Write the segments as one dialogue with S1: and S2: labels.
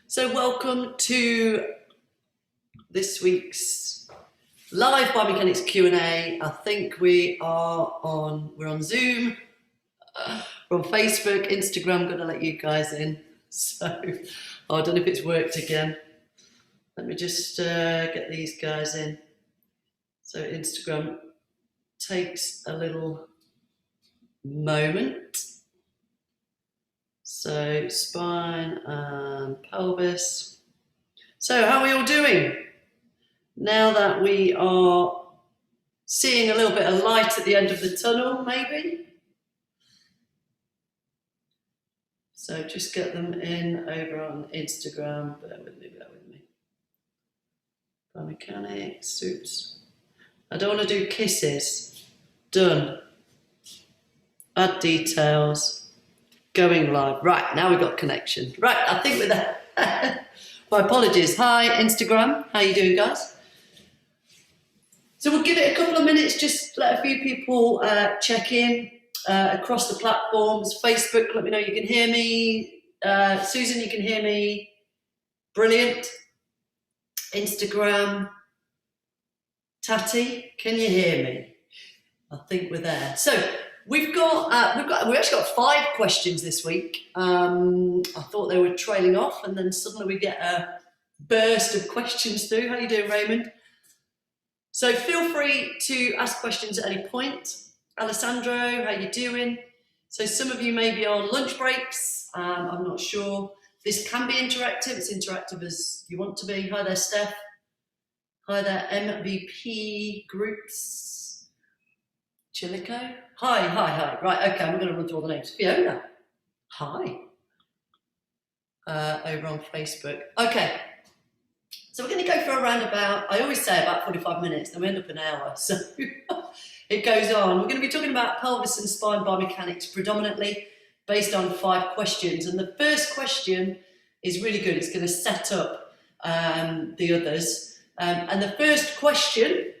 S1: So welcome to this week's live Biomechanics Q&A. I think we're on Zoom, we're on Facebook, Instagram. I'm going to let you guys in. So I don't know if it's worked again. Let me just get these guys in. So Instagram takes a little moment. So spine and pelvis. So how are we all doing? Now that we are seeing a little bit of light at the end of the tunnel, maybe. So just get them in over on Instagram. Bear with me. Biomechanics, oops. I don't want to do kisses. Done. Add details. Going live. Right, now we've got connection. Right, I think we're there. My apologies. Hi, Instagram. How you doing, guys? So we'll give it a couple of minutes, just let a few people check in across the platforms. Facebook, let me know you can hear me. Susan, you can hear me. Brilliant. Instagram. Tati, can you hear me? I think we're there. So we've actually got 5 questions this week. I thought they were trailing off, and then suddenly we get a burst of questions through. How you doing, Raymond? So feel free to ask questions at any point. Alessandro, how you doing? So some of you may be on lunch breaks. I'm not sure. This can be interactive. It's interactive as you want to be. Hi there, Steph. Hi there, MVP groups. Chilico. Hi. Right, okay, I'm going to run through all the names. Fiona. Hi. Over on Facebook. Okay. So we're going to go for around about, I always say about 45 minutes, then we end up an hour. So it goes on. We're going to be talking about pelvis and spine biomechanics predominantly based on 5 questions. And the first question is really good. It's going to set up the others. And the first question,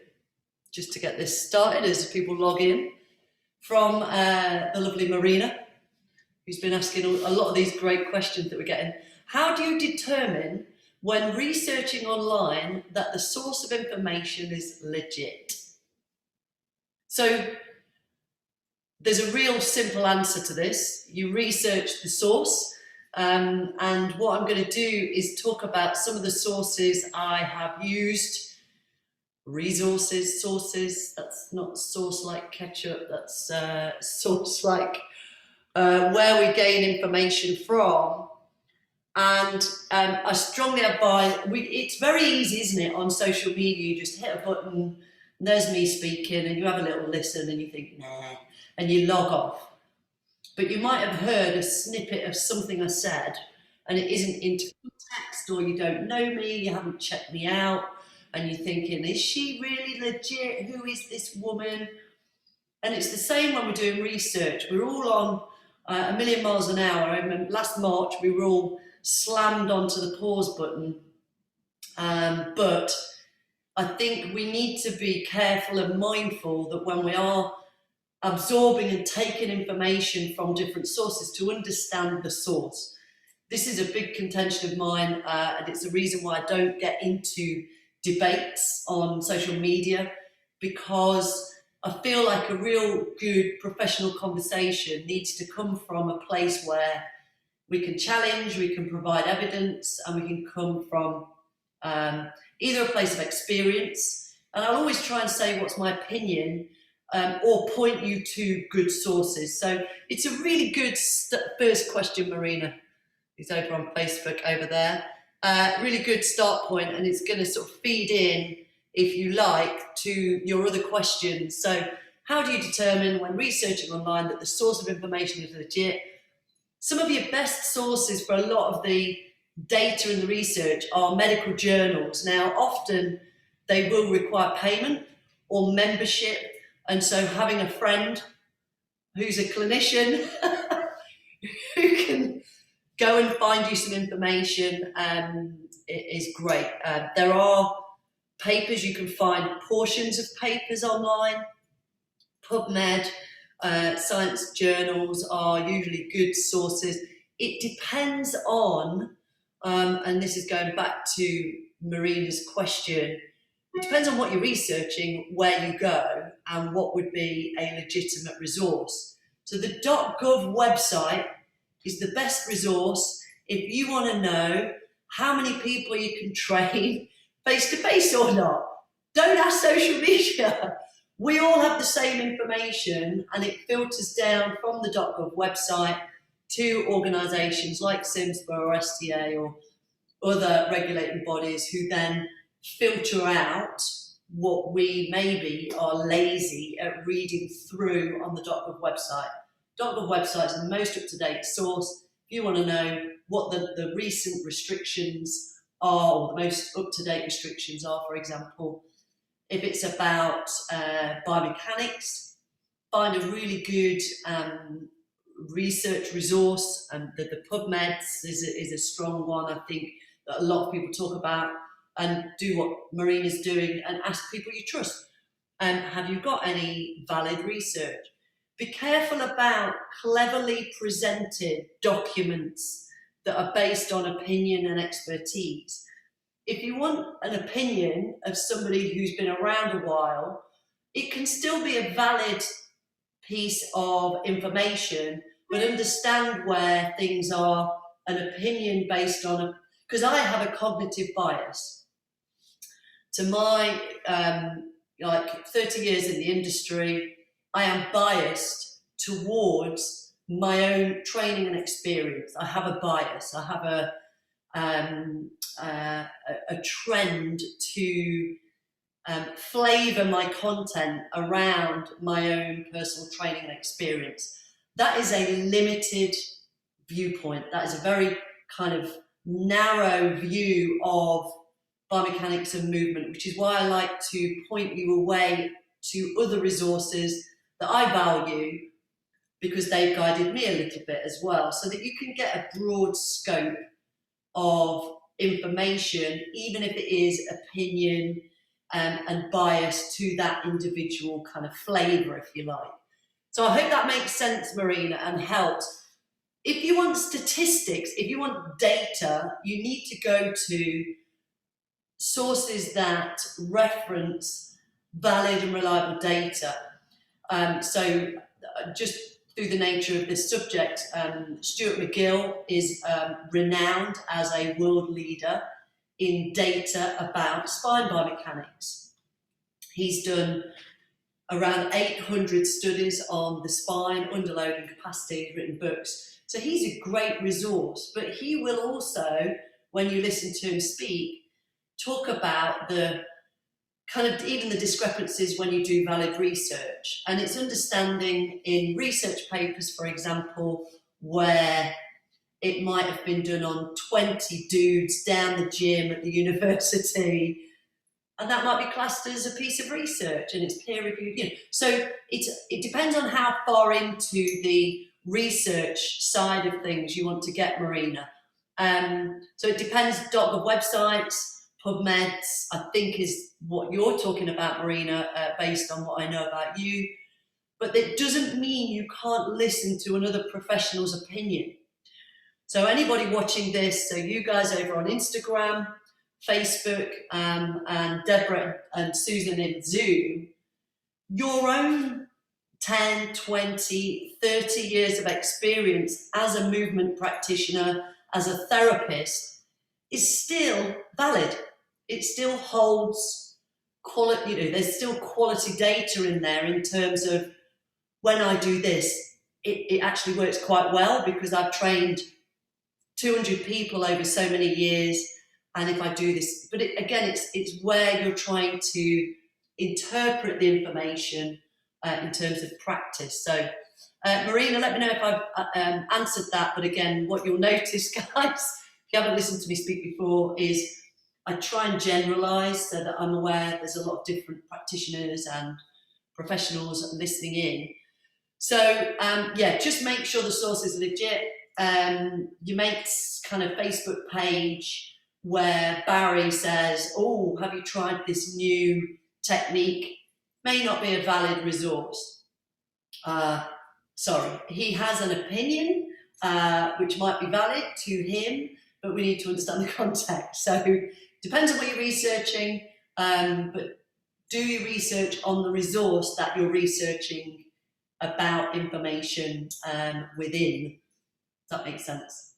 S1: just to get this started as people log in, from the lovely Marina, who's been asking a lot of these great questions that we're getting. How do you determine when researching online that the source of information is legit? So there's a real simple answer to this. You research the source. And what I'm going to do is talk about some of the sources I have used. Resources, sources, that's not source like ketchup, that's source like where we gain information from. And I strongly advise, it's very easy, isn't it, on social media, you just hit a button, and there's me speaking, and you have a little listen, and you think, nah, and you log off. But you might have heard a snippet of something I said, and it isn't into context, or you don't know me, you haven't checked me out, and you're thinking, is she really legit? Who is this woman? And it's the same when we're doing research. We're all on a million miles an hour. I remember last March, we were all slammed onto the pause button. But I think we need to be careful and mindful that when we are absorbing and taking information from different sources, to understand the source. This is a big contention of mine, and it's the reason why I don't get into debates on social media, because I feel like a real good professional conversation needs to come from a place where we can challenge, we can provide evidence, and we can come from either a place of experience, and I'll always try and say what's my opinion, or point you to good sources. So it's a really good first question, Marina, who's over on Facebook over there. Really good start point, and it's going to sort of feed in, if you like, to your other questions. So how do you determine when researching online that the source of information is legit? Some of your best sources for a lot of the data and the research are medical journals. Now, often they will require payment or membership. And so having a friend who's a clinician who can go and find you some information is great. There are papers, you can find portions of papers online. PubMed, science journals are usually good sources. It depends on and this is going back to Marina's question. It depends on what you're researching, where you go, and what would be a legitimate resource. So the .gov website is the best resource if you want to know how many people you can train face-to-face or not. Don't ask social media. We all have the same information, and it filters down from the .gov website to organisations like SIMSPA or STA or other regulating bodies who then filter out what we maybe are lazy at reading through on the .gov website. .gov website is the most up-to-date source. If you want to know what the recent restrictions are, or the most up-to-date restrictions are, for example, if it's about biomechanics, find a really good research resource, and the PubMeds is a strong one, I think, that a lot of people talk about, and do what Marina's doing and ask people you trust. Have you got any valid research? Be careful about cleverly presented documents that are based on opinion and expertise. If you want an opinion of somebody who's been around a while, it can still be a valid piece of information, but understand where things are an opinion based on because I have a cognitive bias. To my 30 years in the industry, I am biased towards my own training and experience. I have a bias. I have a trend to flavour my content around my own personal training and experience. That is a limited viewpoint. That is a very kind of narrow view of biomechanics and movement, which is why I like to point you away to other resources that I value, because they've guided me a little bit as well, so that you can get a broad scope of information, even if it is opinion and bias to that individual kind of flavour, if you like. So I hope that makes sense, Marina, and helps. If you want statistics, if you want data, you need to go to sources that reference valid and reliable data. So just through the nature of this subject, Stuart McGill is renowned as a world leader in data about spine biomechanics. He's done around 800 studies on the spine, underloading capacity, he's written books. So he's a great resource, but he will also, when you listen to him speak, talk about the kind of even the discrepancies when you do valid research. And it's understanding in research papers, for example, where it might have been done on 20 dudes down the gym at the university, and that might be classed as a piece of research and it's peer reviewed. You know. So it depends on how far into the research side of things you want to get, Marina. So it depends. .gov websites, PubMeds, I think is what you're talking about, Marina, based on what I know about you. But it doesn't mean you can't listen to another professional's opinion. So anybody watching this, so you guys over on Instagram, Facebook, and Deborah and Susan in Zoom, your own 10, 20, 30 years of experience as a movement practitioner, as a therapist, is still valid. It still holds quality, you know, there's still quality data in there in terms of when I do this, it actually works quite well because I've trained 200 people over so many years. And if I do this, but again, it's where you're trying to interpret the information in terms of practice. So, Marina, let me know if I've answered that. But again, what you'll notice, guys, if you haven't listened to me speak before, is I try and generalise so that I'm aware there's a lot of different practitioners and professionals listening in. So, yeah, just make sure the source is legit. Your mate's kind of Facebook page where Barry says, oh, have you tried this new technique? May not be a valid resource. Sorry, he has an opinion which might be valid to him, but we need to understand the context. So depends on what you're researching, but do your research on the resource that you're researching about information within. Does that make sense?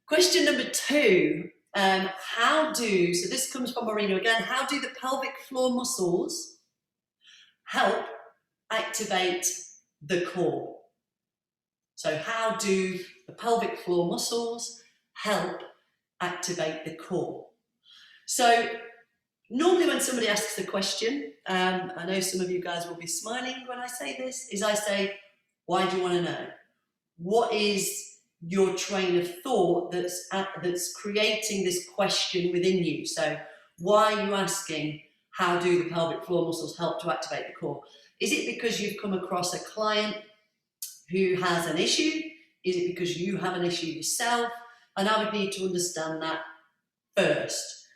S1: Question number 2, so this comes from Marina again, how do the pelvic floor muscles help activate the core? So how do the pelvic floor muscles help activate the core? So normally when somebody asks the question, I know some of you guys will be smiling when I say this, is I say, why do you want to know? What is your train of thought that's creating this question within you? So why are you asking, how do the pelvic floor muscles help to activate the core? Is it because you've come across a client who has an issue? Is it because you have an issue yourself? And I would need to understand that first.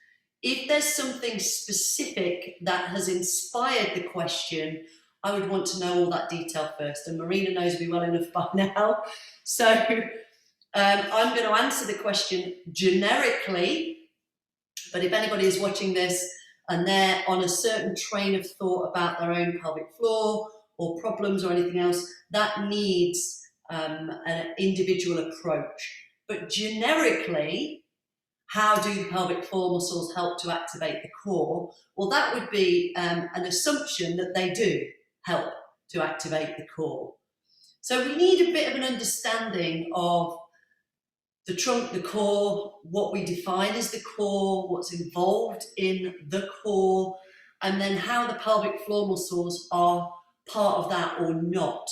S1: If there's something specific that has inspired the question, I would want to know all that detail first. And Marina knows me well enough by now. So I'm going to answer the question generically, but if anybody is watching this and they're on a certain train of thought about their own pelvic floor or problems or anything else, that needs an individual approach. But generically, how do the pelvic floor muscles help to activate the core? Well, that would be an assumption that they do help to activate the core. So we need a bit of an understanding of the trunk, the core, what we define as the core, what's involved in the core, and then how the pelvic floor muscles are part of that or not.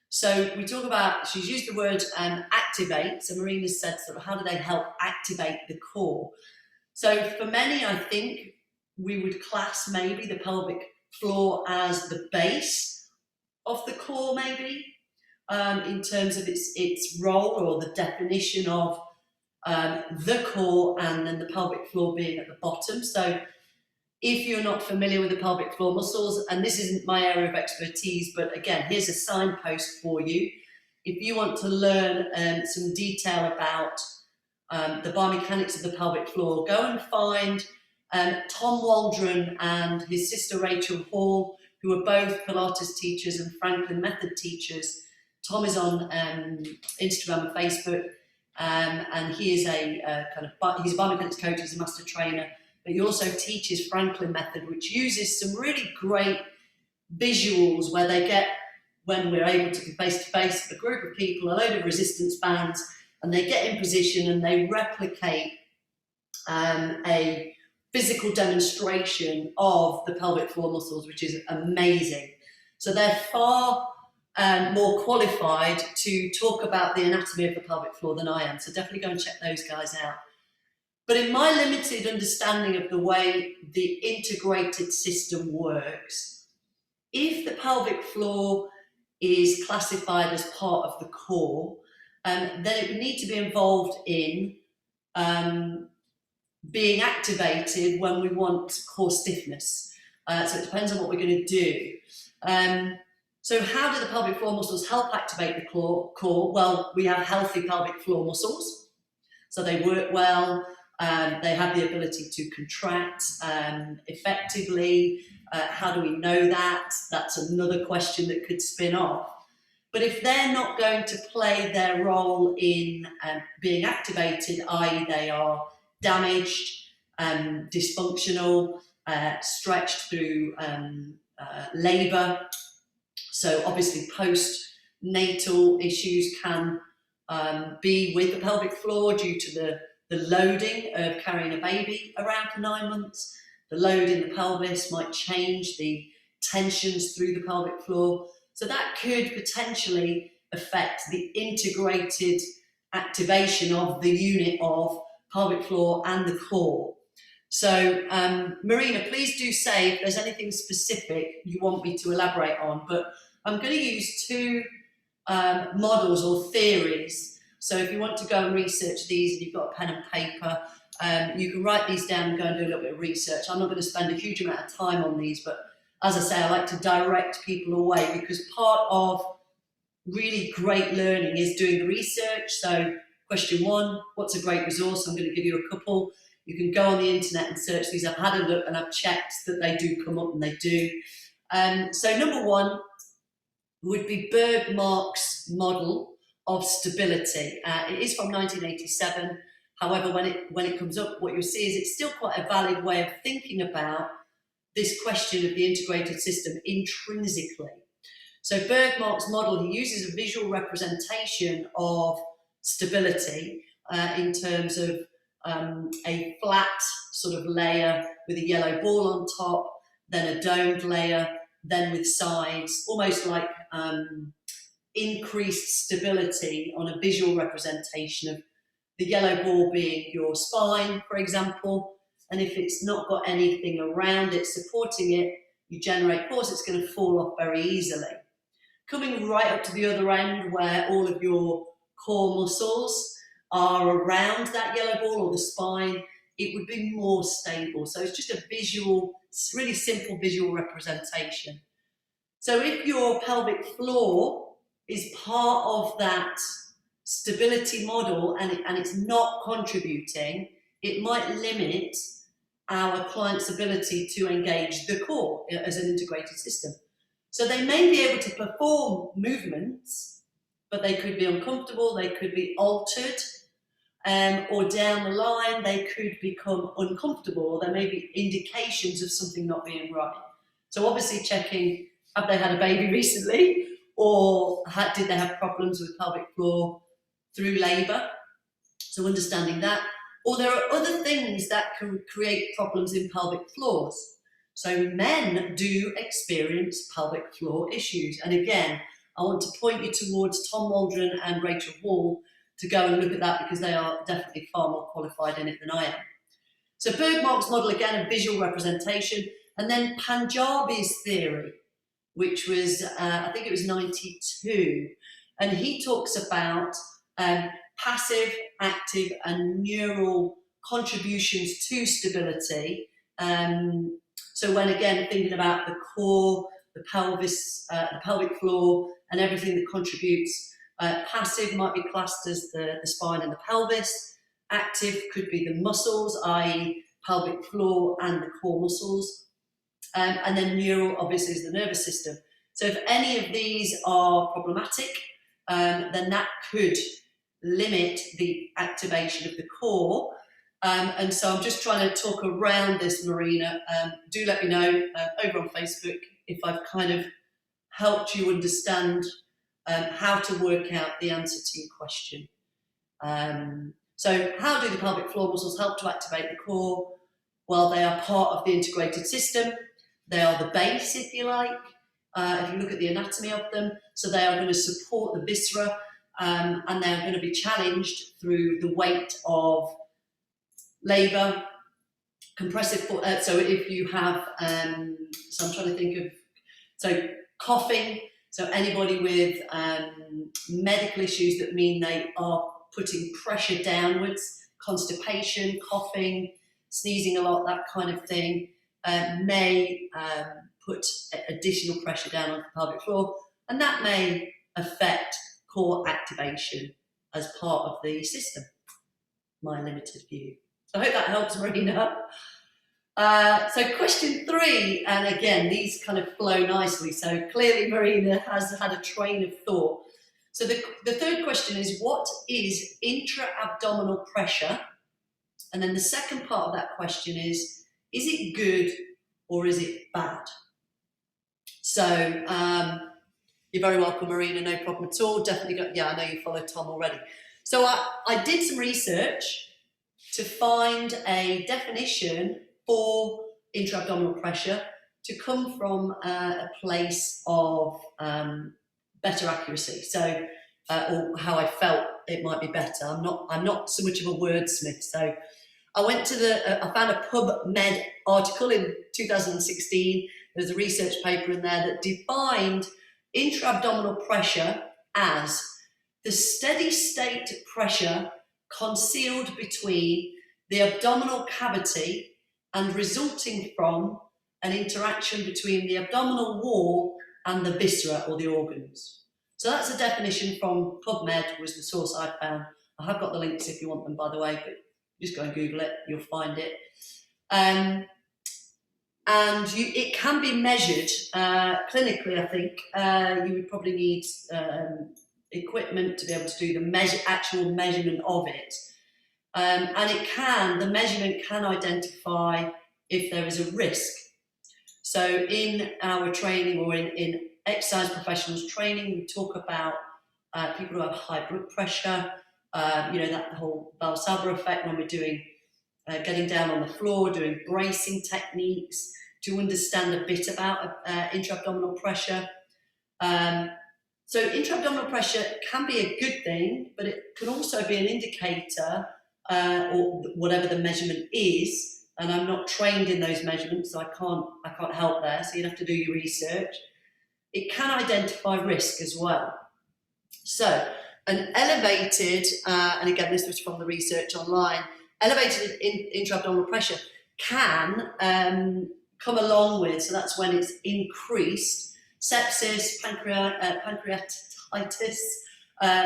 S1: So we talk about, she's used the word activate, so Marina said sort of how do they help activate the core? So for many, I think we would class maybe the pelvic floor as the base of the core maybe, in terms of its role or the definition of the core, and then the pelvic floor being at the bottom. So if you're not familiar with the pelvic floor muscles, and this isn't my area of expertise, but again, here's a signpost for you. If you want to learn some detail about the biomechanics of the pelvic floor, go and find Tom Waldron and his sister Rachel Hall, who are both Pilates teachers and Franklin Method teachers. Tom is on Instagram and Facebook, and he is he's a biomechanics coach, he's a master trainer, but he also teaches Franklin Method, which uses some really great visuals where they get, when we're able to be face-to-face with a group of people, a load of resistance bands, and they get in position and they replicate a physical demonstration of the pelvic floor muscles, which is amazing. So they're far more qualified to talk about the anatomy of the pelvic floor than I am. So definitely go and check those guys out. But in my limited understanding of the way the integrated system works, if the pelvic floor is classified as part of the core, then it would need to be involved in being activated when we want core stiffness. So it depends on what we're going to do. So how do the pelvic floor muscles help activate the core? Well, we have healthy pelvic floor muscles, so they work well. They have the ability to contract effectively. How do we know that? That's another question that could spin off. But if they're not going to play their role in being activated, i.e. they are damaged, dysfunctional, stretched through labour, so obviously postnatal issues can be with the pelvic floor due to the loading of carrying a baby around for 9 months. The load in the pelvis might change the tensions through the pelvic floor. So that could potentially affect the integrated activation of the unit of pelvic floor and the core. So Marina, please do say if there's anything specific you want me to elaborate on, but I'm going to use 2 models or theories. So if you want to go and research these and you've got a pen and paper, you can write these down and go and do a little bit of research. I'm not going to spend a huge amount of time on these, but as I say, I like to direct people away, because part of really great learning is doing the research. So question 1, what's a great resource? I'm going to give you a couple. You can go on the internet and search these. I've had a look and I've checked that they do come up, and they do. So number 1 would be Bergmark's model of stability. It is from 1987. However, when it comes up, what you'll see is it's still quite a valid way of thinking about this question of the integrated system intrinsically. So Bergmark's model, he uses a visual representation of stability in terms of a flat sort of layer with a yellow ball on top, then a domed layer, then with sides, almost like increased stability on a visual representation of the yellow ball being your spine, for example. And if it's not got anything around it supporting it, you generate force, it's going to fall off very easily. Coming right up to the other end where all of your core muscles are around that yellow ball or the spine, it would be more stable. So it's just a visual, really simple visual representation. So if your pelvic floor is part of that stability model and it's not contributing, it might limit our client's ability to engage the core as an integrated system. So they may be able to perform movements, but they could be uncomfortable, they could be altered, or down the line they could become uncomfortable, or there may be indications of something not being right. So obviously checking, have they had a baby recently, or did they have problems with pelvic floor through labour? So understanding that. Or there are other things that can create problems in pelvic floors. So men do experience pelvic floor issues. And again, I want to point you towards Tom Waldron and Rachel Wall to go and look at that, because they are definitely far more qualified in it than I am. So Bergmark's model, again, a visual representation. And then Panjabi's theory, which was, I think it was 92. And he talks about passive, active, and neural contributions to stability. So when, again, thinking about the core, the pelvis, the pelvic floor, and everything that contributes, passive might be classed as the spine and the pelvis. Active could be the muscles, i.e. pelvic floor and the core muscles. And then neural, obviously, is the nervous system. So if any of these are problematic, then that could limit the activation of the core. And so I'm just trying to talk around this, Marina. Do let me know over on Facebook if I've kind of helped you understand how to work out the answer to your question. So how do the pelvic floor muscles help to activate the core? Well, they are part of the integrated system. They are the base, if you like, if you look at the anatomy of them. So they are going to support the viscera, and they're going to be challenged through the weight of labour, compressive, so if you have, so I'm trying to think of, so coughing, so anybody with medical issues that mean they are putting pressure downwards, constipation, coughing, sneezing a lot, that kind of thing, may put additional pressure down on the pelvic floor, and that may affect core activation as part of the system. My limited view. So I hope that helps, Marina. So question 3, and again, these kind of flow nicely. So clearly Marina has had a train of thought. So the third question is, what is intra-abdominal pressure? And then the second part of that question is it good or is it bad? So you're very welcome, Marina, no problem at all. Definitely, yeah, I know you follow Tom already. So I did some research to find a definition for intra-abdominal pressure to come from a place of better accuracy. So, or how I felt it might be better. I'm not so much of a wordsmith. So I went to I found a PubMed article in 2016. There's a research paper in there that defined intra-abdominal pressure as the steady state pressure concealed between the abdominal cavity and resulting from an interaction between the abdominal wall and the viscera or the organs. So that's a definition from PubMed, was the source I found. I have got the links if you want them, by the way, but just go and Google it, you'll find it. It can be measured clinically. I think you would probably need equipment to be able to do the actual measurement of it, and the measurement can identify if there is a risk. So in our training, or in exercise professionals training, we talk about people who have high blood pressure, that whole Valsalva effect when we're doing getting down on the floor, doing bracing techniques, to understand a bit about intra-abdominal pressure. So intra-abdominal pressure can be a good thing, but it can also be an indicator, or whatever the measurement is. And I'm not trained in those measurements, so I can't help there. So you'd have to do your research. It can identify risk as well. So an elevated, and again, this was from the research online, elevated intra-abdominal pressure can come along with, so that's when it's increased, sepsis, pancreatitis,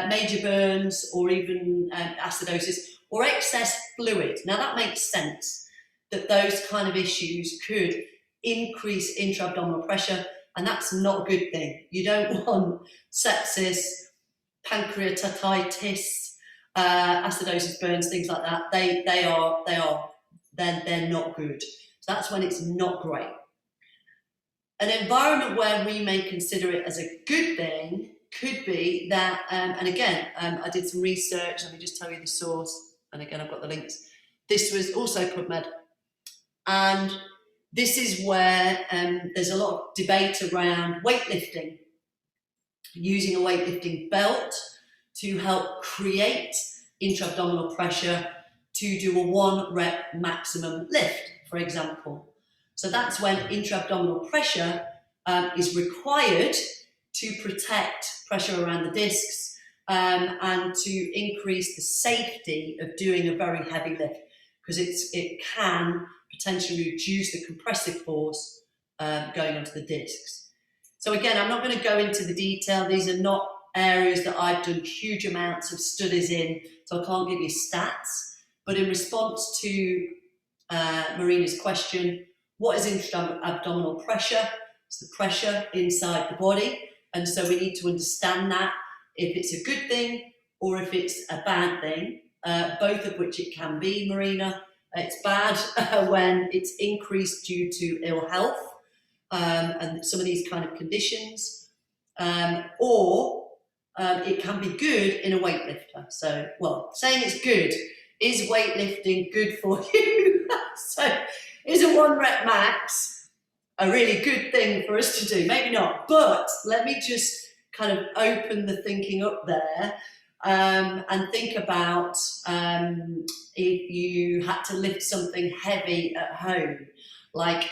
S1: major burns, or even acidosis, or excess fluid. Now that makes sense, that those kind of issues could increase intra-abdominal pressure, and that's not a good thing. You don't want sepsis, pancreatitis, acidosis, burns, things like that. They're not good. So that's when it's not great. An environment where we may consider it as a good thing could be that, and again, I did some research. Let me just tell you the source, and again, I've got the links. This was also PubMed. And this is where there's a lot of debate around weightlifting, using a weightlifting belt to help create intra-abdominal pressure to do a 1 rep maximum lift, for example. So that's when intra-abdominal pressure is required to protect pressure around the discs and to increase the safety of doing a very heavy lift, because it can potentially reduce the compressive force going onto the discs. So again, I'm not going to go into the detail. These are not areas that I've done huge amounts of studies in, so I can't give you stats. But in response to Marina's question, what is intra-abdominal pressure? It's the pressure inside the body. And so we need to understand that, if it's a good thing or if it's a bad thing, both of which it can be, Marina. It's bad when it's increased due to ill health and some of these kind of conditions, or it can be good in a weightlifter. So, well, saying it's good, is weightlifting good for you? So, is a 1 rep max a really good thing for us to do? Maybe not, but let me just kind of open the thinking up there. And think about if you had to lift something heavy at home, like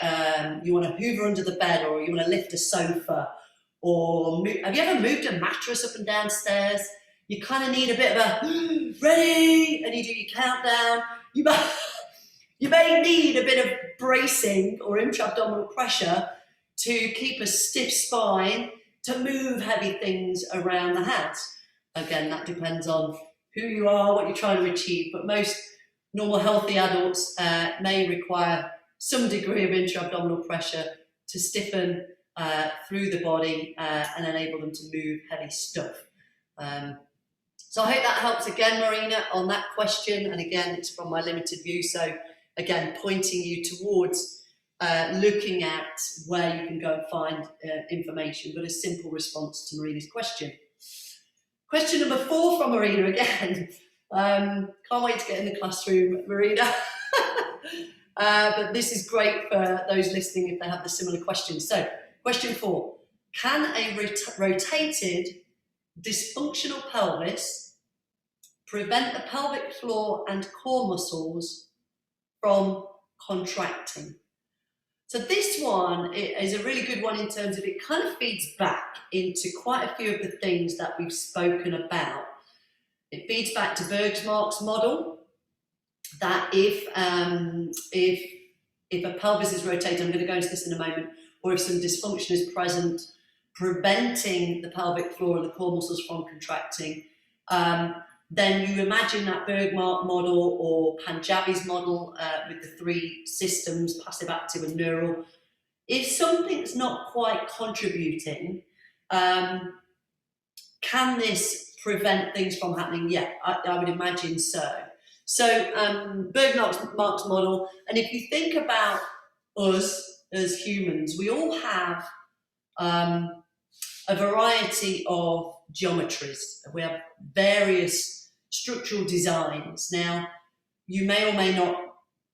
S1: you want to hoover under the bed, or you want to lift a sofa, or have you ever moved a mattress up and down stairs? You kind of need a bit of a ready, and you do your countdown. You may need a bit of bracing or intra-abdominal pressure to keep a stiff spine to move heavy things around the house. Again, that depends on who you are, what you're trying to achieve, but most normal healthy adults may require some degree of intra-abdominal pressure to stiffen through the body and enable them to move heavy stuff. So I hope that helps again, Marina, on that question. And again, it's from my limited view. So again, pointing you towards looking at where you can go and find information, but a simple response to Marina's question. Question number 4 from Marina again. Can't wait to get in the classroom, Marina. But this is great for those listening if they have the similar questions. So, question 4. Can a rotated dysfunctional pelvis prevent the pelvic floor and core muscles from contracting? So this one is a really good one in terms of it kind of feeds back into quite a few of the things that we've spoken about. It feeds back to Bergsmark's model, that if a pelvis is rotated, I'm going to go into this in a moment, or if some dysfunction is present, preventing the pelvic floor and the core muscles from contracting, then you imagine that Bergmark model or Punjabi's model with the 3 systems, passive, active and neural. If something's not quite contributing, can this prevent things from happening? Yeah, I would imagine so. So Bergmark's model, and if you think about us as humans, we all have a variety of geometries. We have various structural designs. Now, you may or may not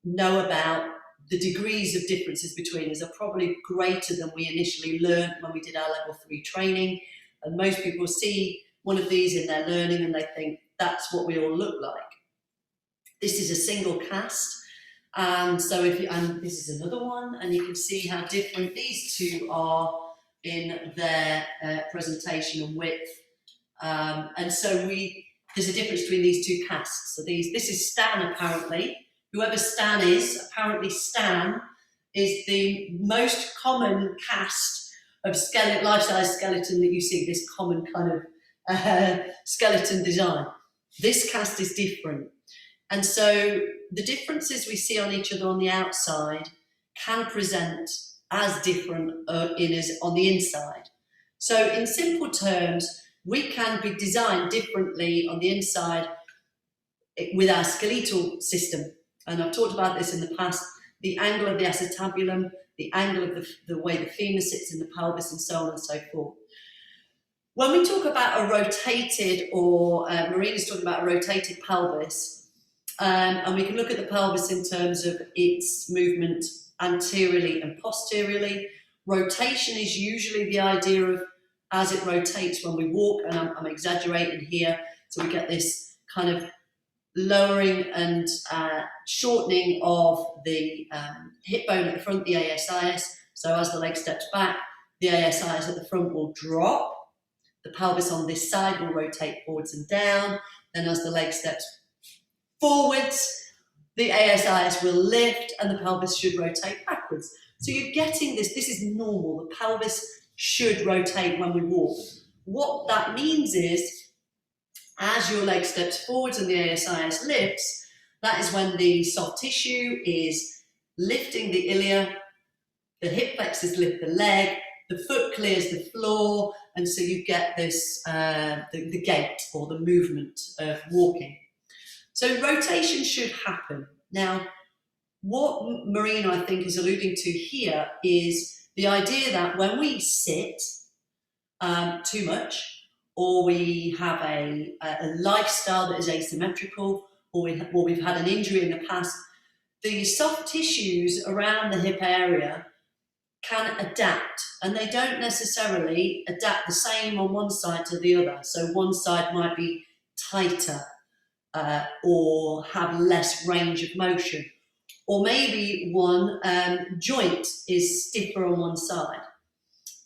S1: know about the degrees of differences between us are probably greater than we initially learned when we did our level 3 training. And most people see one of these in their learning and they think that's what we all look like. This is a single cast. And so and this is another one, and you can see how different these two are in their presentation and width. And so there's a difference between these 2 casts. So this is Stan apparently. Whoever Stan is, apparently Stan is the most common cast of life-size skeleton that you see, this common kind of skeleton design. This cast is different. And so the differences we see on each other on the outside can present as different in us on the inside. So in simple terms, we can be designed differently on the inside with our skeletal system. And I've talked about this in the past, the angle of the acetabulum, the angle of the way the femur sits in the pelvis and so on and so forth. When we talk about a rotated, or Marina's talking about a rotated pelvis, and we can look at the pelvis in terms of its movement anteriorly and posteriorly. Rotation is usually the idea of as it rotates when we walk, and I'm exaggerating here, so we get this kind of lowering and shortening of the hip bone at the front, the ASIS. So as the leg steps back, the ASIS at the front will drop. The pelvis on this side will rotate forwards and down. Then as the leg steps forwards, the ASIS will lift and the pelvis should rotate backwards. So you're getting this is normal. The pelvis should rotate when we walk. What that means is, as your leg steps forwards and the ASIS lifts, that is when the soft tissue is lifting the ilia, the hip flexors lift the leg, the foot clears the floor, and so you get this, the gait or the movement of walking. So rotation should happen. Now, what Marina, I think, is alluding to here is the idea that when we sit too much, or we have a lifestyle that is asymmetrical, or we've had an injury in the past, the soft tissues around the hip area can adapt, and they don't necessarily adapt the same on one side to the other. So one side might be tighter or have less range of motion, or maybe one joint is stiffer on one side.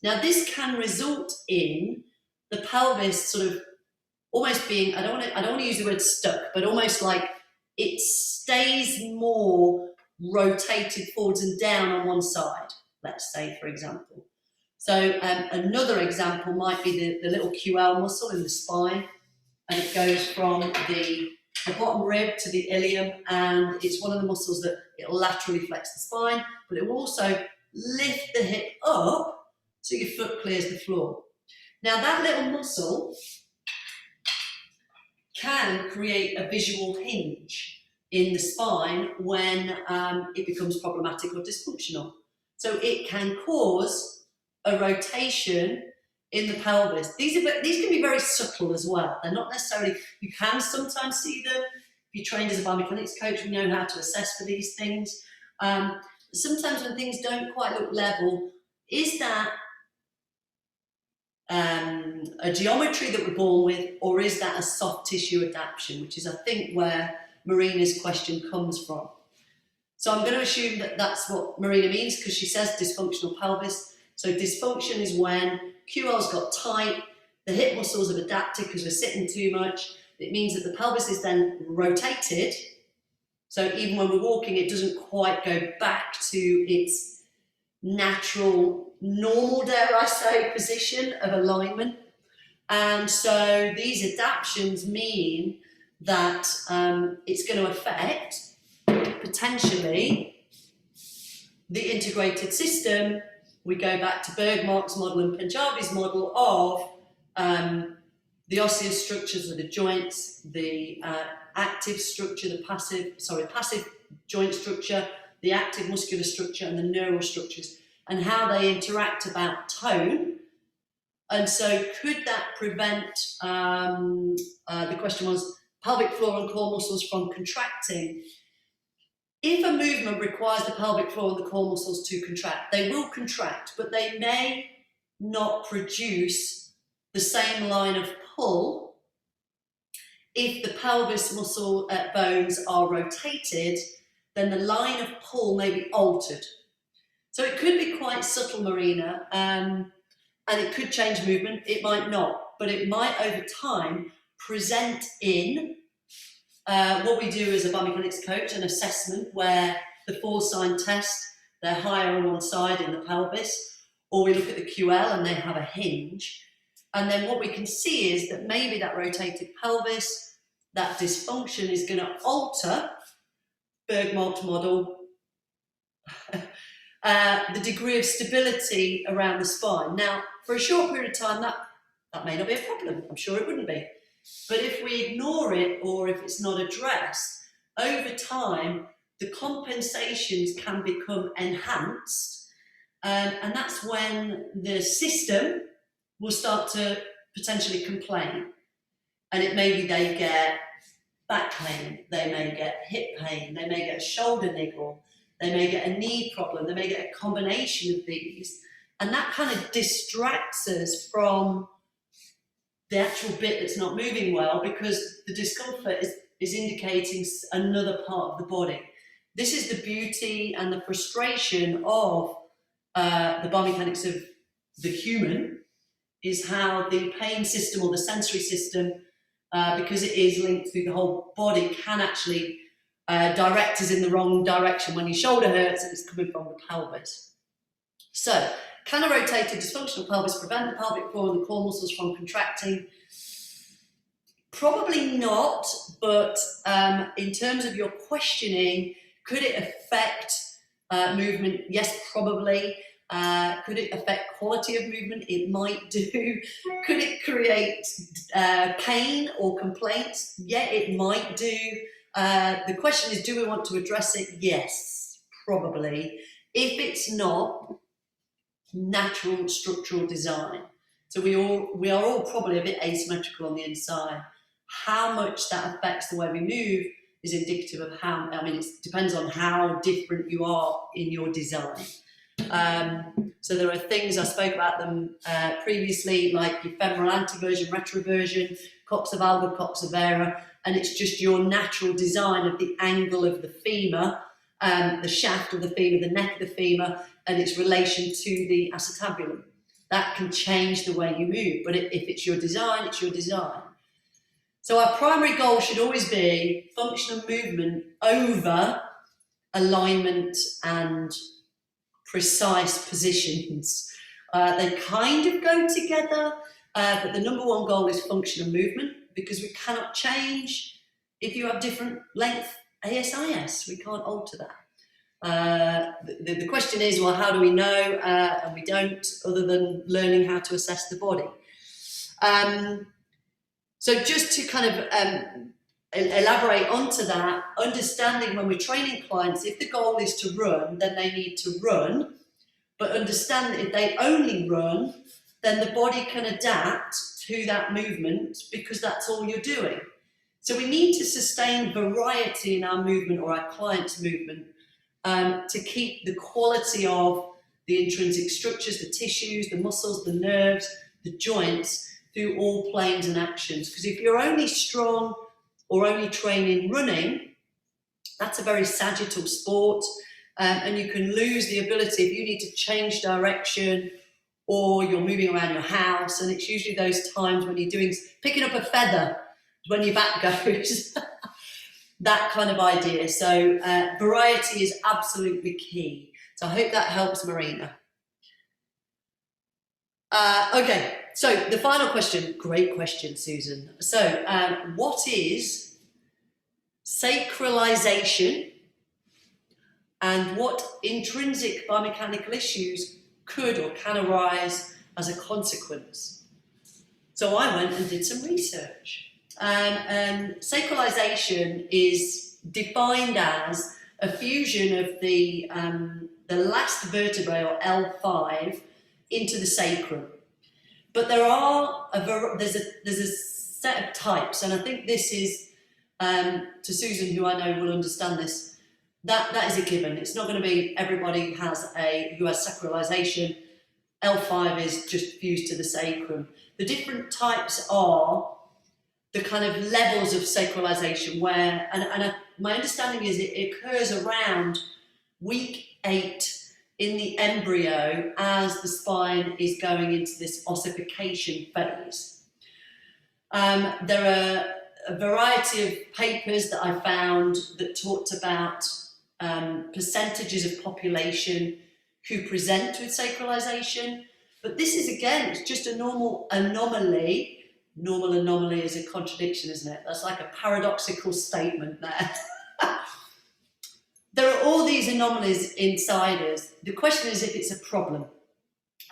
S1: Now this can result in the pelvis sort of almost being, I don't want to use the word stuck, but almost like it stays more rotated forwards and down on one side, let's say, for example. So another example might be the little QL muscle in the spine, and it goes from the bottom rib to the ilium, and it's one of the muscles that it'll laterally flex the spine, but it will also lift the hip up so your foot clears the floor. Now that little muscle can create a visual hinge in the spine when it becomes problematic or dysfunctional. So it can cause a rotation in the pelvis. These can be very subtle as well. They're not necessarily, you can sometimes see them. If you're trained as a biomechanics coach, you know how to assess for these things. Sometimes when things don't quite look level, is that a geometry that we're born with, or is that a soft tissue adaptation, which is, I think, where Marina's question comes from. So I'm going to assume that that's what Marina means, because she says dysfunctional pelvis. So dysfunction is when QL's got tight, the hip muscles have adapted because we're sitting too much. It means that the pelvis is then rotated. So even when we're walking, it doesn't quite go back to its natural, normal, dare I say, position of alignment. And so these adaptations mean that it's going to affect potentially the integrated system. We go back to Bergmark's model and Punjabi's model of the osseous structures of the joints, the active structure, the passive joint structure, the active muscular structure, and the neural structures, and how they interact about tone. And so could that prevent, the question was, pelvic floor and core muscles from contracting? If a movement requires the pelvic floor and the core muscles to contract, they will contract, but they may not produce the same line of pull if the pelvis muscle bones are rotated. Then the line of pull may be altered. So it could be quite subtle, Marina, and it could change movement. It might not, but it might over time present in what we do as a biomechanics coach, an assessment where the 4-sign test, they're higher on one side in the pelvis, or we look at the QL and they have a hinge. And then what we can see is that maybe that rotated pelvis, that dysfunction is going to alter, Bergmark's model, the degree of stability around the spine. Now, for a short period of time, that may not be a problem. I'm sure it wouldn't be. But if we ignore it, or if it's not addressed, over time, the compensations can become enhanced. And that's when the system will start to potentially complain. And it may be they get back pain, they may get hip pain, they may get a shoulder niggle, they may get a knee problem, they may get a combination of these. And that kind of distracts us from the actual bit that's not moving well, because the discomfort is indicating another part of the body. This is the beauty and the frustration of the biomechanics of the human, is how the pain system or the sensory system, because it is linked through the whole body, can actually direct us in the wrong direction. When your shoulder hurts, it's coming from the pelvis. So, can a rotated dysfunctional pelvis prevent the pelvic floor and the core muscles from contracting? Probably not, but in terms of your questioning, could it affect movement? Yes, probably. Could it affect quality of movement? It might do. Could it create pain or complaints? Yeah, it might do. The question is, do we want to address it? Yes, probably. If it's not, natural structural design. So we are all probably a bit asymmetrical on the inside. How much that affects the way we move is indicative of how, it depends on how different you are in your design. So there are things, I spoke about them previously, like your femoral anteversion, retroversion, coxa valgus, coxa vera, and it's just your natural design of the angle of the femur, the shaft of the femur, the neck of the femur, and its relation to the acetabulum. That can change the way you move, but if it's your design, it's your design. So our primary goal should always be functional movement over alignment and precise positions. They kind of go together, but the number one goal is functional movement, because we cannot change if you have different length ASIS. We can't alter that. The question is, well, how do we know? And we don't, other than learning how to assess the body. So just to kind of elaborate onto that, understanding when we're training clients, if the goal is to run, then they need to run, but understand that if they only run, then the body can adapt to that movement, because that's all you're doing. So we need to sustain variety in our movement, or our client's movement, to keep the quality of the intrinsic structures, the tissues, the muscles, the nerves, the joints, through all planes and actions. Because if you're only strong or only training running, that's a very sagittal sport, and you can lose the ability if you need to change direction, or you're moving around your house, and it's usually those times when you're doing, picking up a feather, when your back goes, that kind of idea. So variety is absolutely key. So I hope that helps, Marina. Okay, so the final question, great question, Susan. So what is sacralization, and what intrinsic biomechanical issues could or can arise as a consequence. So I went and did some research. Sacralization is defined as a fusion of the last vertebrae, or L5, into the sacrum. But there's a set of types, and I think this is, to Susan, who I know will understand this, that is a given. It's not going to be everybody who has sacralization. L5 is just fused to the sacrum. The different types are the kind of levels of sacralization where, and my understanding is it occurs around week 8 in the embryo as the spine is going into this ossification phase. There are a variety of papers that I found that talked about percentages of population who present with sacralization, but this is, again, it's just a normal anomaly. Normal anomaly is a contradiction, isn't it? That's like a paradoxical statement there. There are all these anomalies inside us. The question is if it's a problem.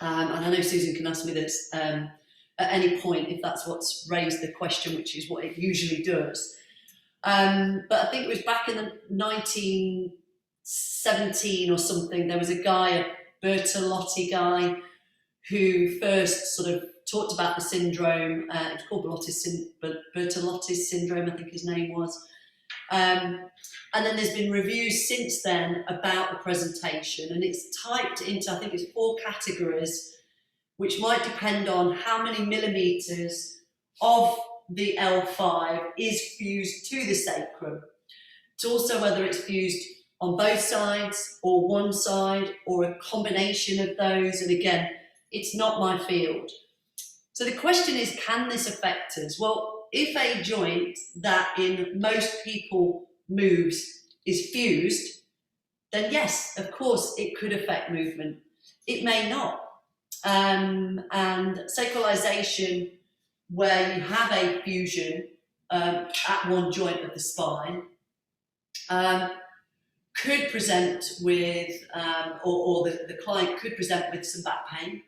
S1: And I know Susan can ask me this at any point if that's what's raised the question, which is what it usually does. But I think it was back in the 1917 or something, there was a guy, a Bertolotti guy, who first sort of talked about the syndrome. It's called Bertolotti's syndrome, I think his name was. And then there's been reviews since then about the presentation, and it's typed into, I think it's 4 categories, which might depend on how many millimeters of the L5 is fused to the sacrum. It's also whether it's fused on both sides or one side or a combination of those. And again, it's not my field. So the question is, can this affect us? Well, if a joint that in most people moves is fused, then yes, of course, it could affect movement. It may not. And sacralization, where you have a fusion at one joint of the spine, could present with, or the client could present with some back pain.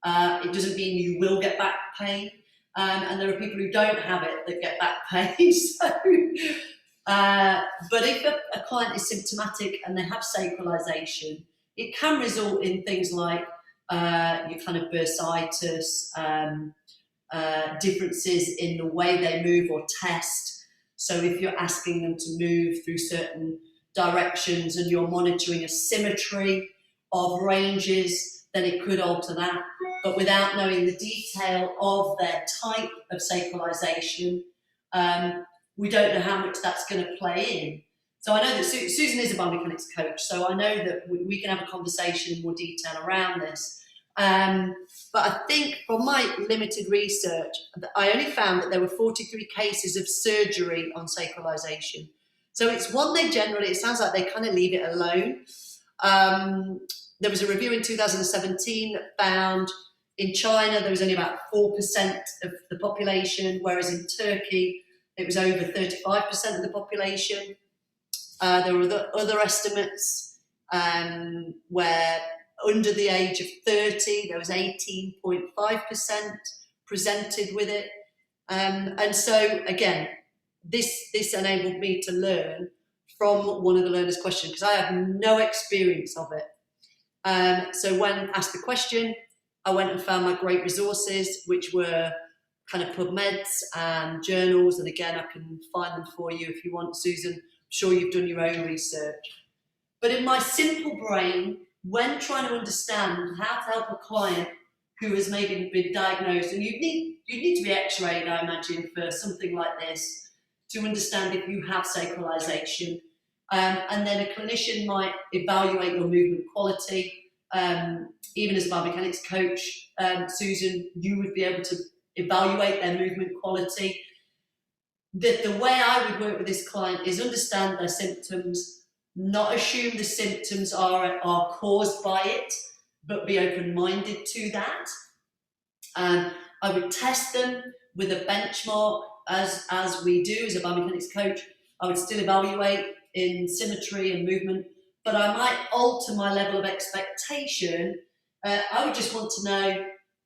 S1: It doesn't mean you will get back pain. And there are people who don't have it that get back pain. But if a client is symptomatic and they have sacralization, it can result in things like your kind of bursitis, differences in the way they move or test. So if you're asking them to move through certain directions and you're monitoring a symmetry of ranges, then it could alter that. But without knowing the detail of their type of sacralization, we don't know how much that's going to play in. So I know that Susan is a biomechanics coach, so I know that we can have a conversation in more detail around this. But I think from my limited research, I only found that there were 43 cases of surgery on sacralization. So it's one they generally, it sounds like they kind of leave it alone. There was a review in 2017 that found in China there was only about 4% of the population, whereas in Turkey it was over 35% of the population. There were other estimates where under the age of 30 there was 18.5% presented with it. And so again, this enabled me to learn from one of the learners' questions, because I have no experience of it. So when asked the question, I went and found my great resources, which were kind of PubMeds and journals. And again, I can find them for you if you want, Susan. I'm sure you've done your own research. But in my simple brain, when trying to understand how to help a client who has maybe been diagnosed, and you'd need to be x-rayed, I imagine, for something like this to understand if you have sacralization. And then a clinician might evaluate your movement quality. Even as a biomechanics coach, Susan, you would be able to evaluate their movement quality. The way I would work with this client is understand their symptoms, not assume the symptoms are caused by it, but be open-minded to that. I would test them with a benchmark, as we do as a biomechanics coach. I would still evaluate in symmetry and movement, but I might alter my level of expectation. I would just want to know,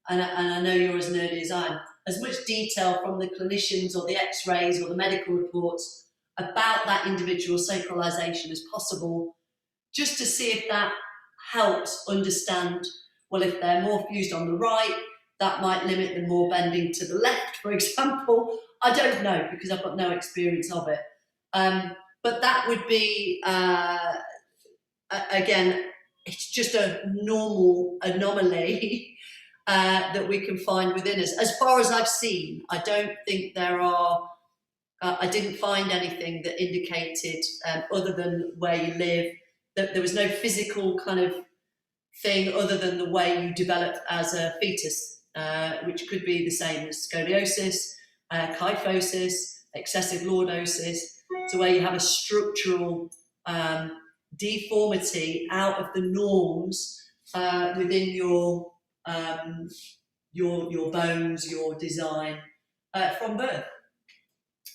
S1: and I know you're as nerdy as I am, as much detail from the clinicians or the x-rays or the medical reports about that individual sacralization as possible, just to see if that helps understand, well, if they're more fused on the right, that might limit them more bending to the left, for example. I don't know, because I've got no experience of it. But that would be, again, it's just a normal anomaly that we can find within us. As far as I've seen, I don't think there are, I didn't find anything that indicated, other than where you live, that there was no physical kind of thing other than the way you develop as a fetus, which could be the same as scoliosis, kyphosis, excessive lordosis. So where you have a structural deformity out of the norms within your bones, your design from birth.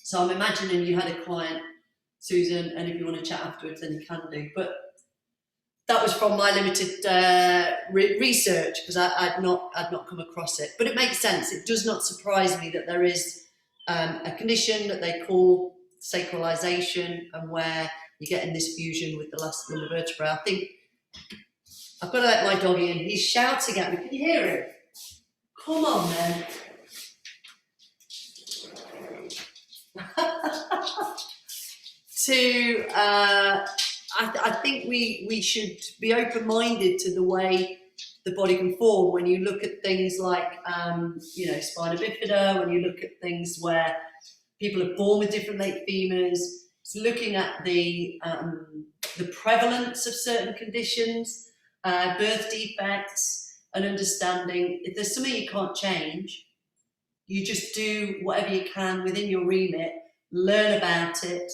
S1: So I'm imagining you had a client, Susan, and if you want to chat afterwards, then you can do. But that was from my limited research, because I'd not come across it. But it makes sense. It does not surprise me that there is a condition that they call sacralization, and where you're getting this fusion with the last limb vertebrae. I think I've got to let my doggy in. He's shouting at me. Can you hear him? Come on, man. I think we should be open-minded to the way the body can form. When you look at things like, spina bifida, when you look at things where people are born with different late femurs, it's looking at the prevalence of certain conditions, birth defects, and understanding if there's something you can't change, you just do whatever you can within your remit, learn about it,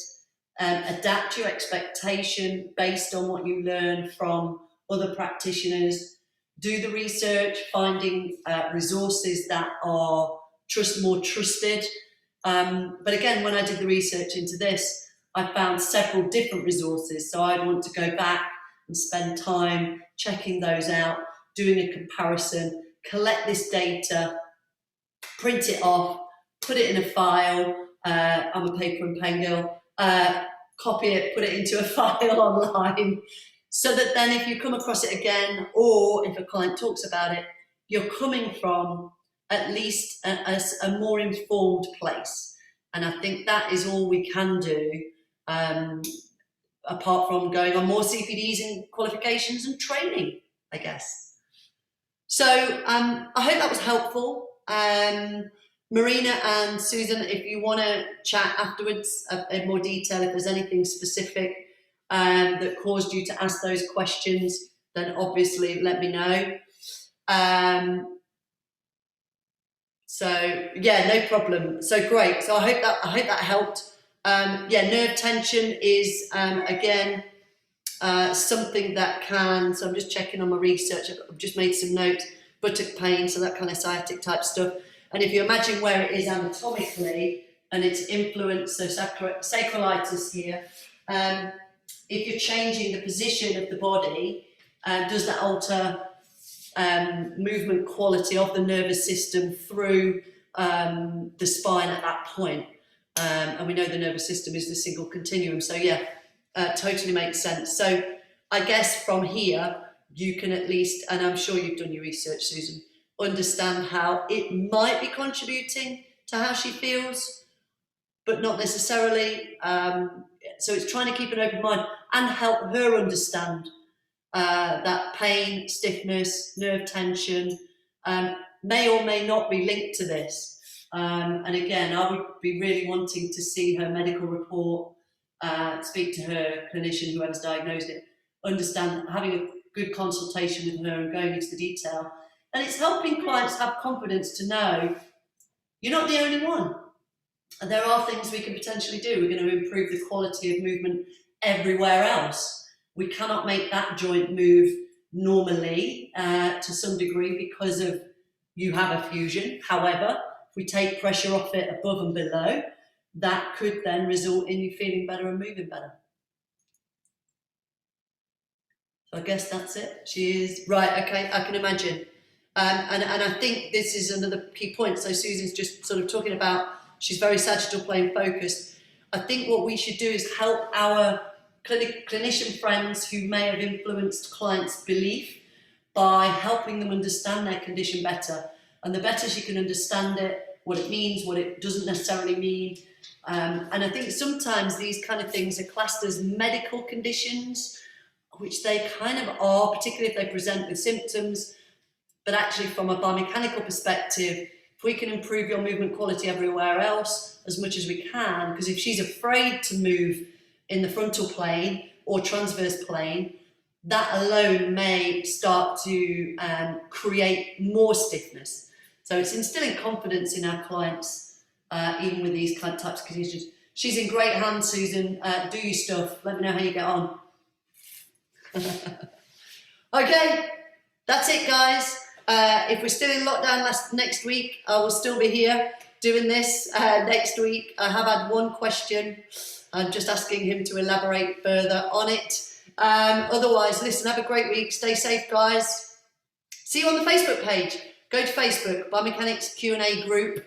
S1: adapt your expectation based on what you learn from other practitioners, do the research, finding resources that are more trusted. But again, when I did the research into this, I found several different resources. So I'd want to go back and spend time checking those out, doing a comparison, collect this data, print it off, put it in a file. I'm a paper and pen girl. Copy it, put it into a file online, so that then if you come across it again, or if a client talks about it, you're coming from at least a more informed place. And I think that is all we can do, apart from going on more CPDs and qualifications and training, I guess. So I hope that was helpful. Marina and Susan, if you want to chat afterwards in more detail, if there's anything specific that caused you to ask those questions, then obviously let me know. So yeah, no problem. So great. So I hope that helped. Nerve tension is again something that can. So I'm just checking on my research. I've just made some notes. Buttock pain, so that kind of sciatic type stuff. And if you imagine where it is anatomically and its influence, so sacralitis here, if you're changing the position of the body, does that alter movement quality of the nervous system through the spine at that point? And we know the nervous system is the single continuum. So yeah, totally makes sense. So I guess from here, you can at least, and I'm sure you've done your research, Susan, understand how it might be contributing to how she feels, but not necessarily. So it's trying to keep an open mind and help her understand that pain, stiffness, nerve tension may or may not be linked to this. And again, I would be really wanting to see her medical report, speak to her clinician, whoever's diagnosed it, understand, having a good consultation with her and going into the detail. And it's helping clients have confidence to know you're not the only one. And there are things we can potentially do. We're going to improve the quality of movement everywhere else. We cannot make that joint move normally to some degree because of you have a fusion. However, if we take pressure off it above and below, that could then result in you feeling better and moving better. So I guess that's it. She is right. Okay, I can imagine. And I think this is another key point. So Susan's just sort of talking about, she's very sagittal plane focused. I think what we should do is help our clinician friends who may have influenced clients' belief by helping them understand their condition better. And the better she can understand it, what it means, what it doesn't necessarily mean. And I think sometimes these kind of things are classed as medical conditions, which they kind of are, particularly if they present with symptoms. But actually, from a biomechanical perspective, if we can improve your movement quality everywhere else as much as we can, because if she's afraid to move in the frontal plane or transverse plane, that alone may start to create more stiffness. So it's instilling confidence in our clients, even with these kind of types of conditions. She's in great hands, Susan. Do your stuff. Let me know how you get on. Okay, that's it, guys. If we're still in lockdown next week, I will still be here doing this next week. I have had one question. I'm just asking him to elaborate further on it. Otherwise, listen, have a great week. Stay safe, guys. See you on the Facebook page. Go to Facebook, Biomechanics Q&A group.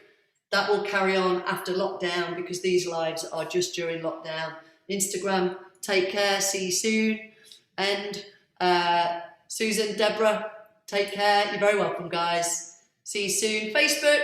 S1: That will carry on after lockdown because these lives are just during lockdown. Instagram, take care. See you soon. And Susan, Deborah, take care. You're very welcome, guys. See you soon. Facebook,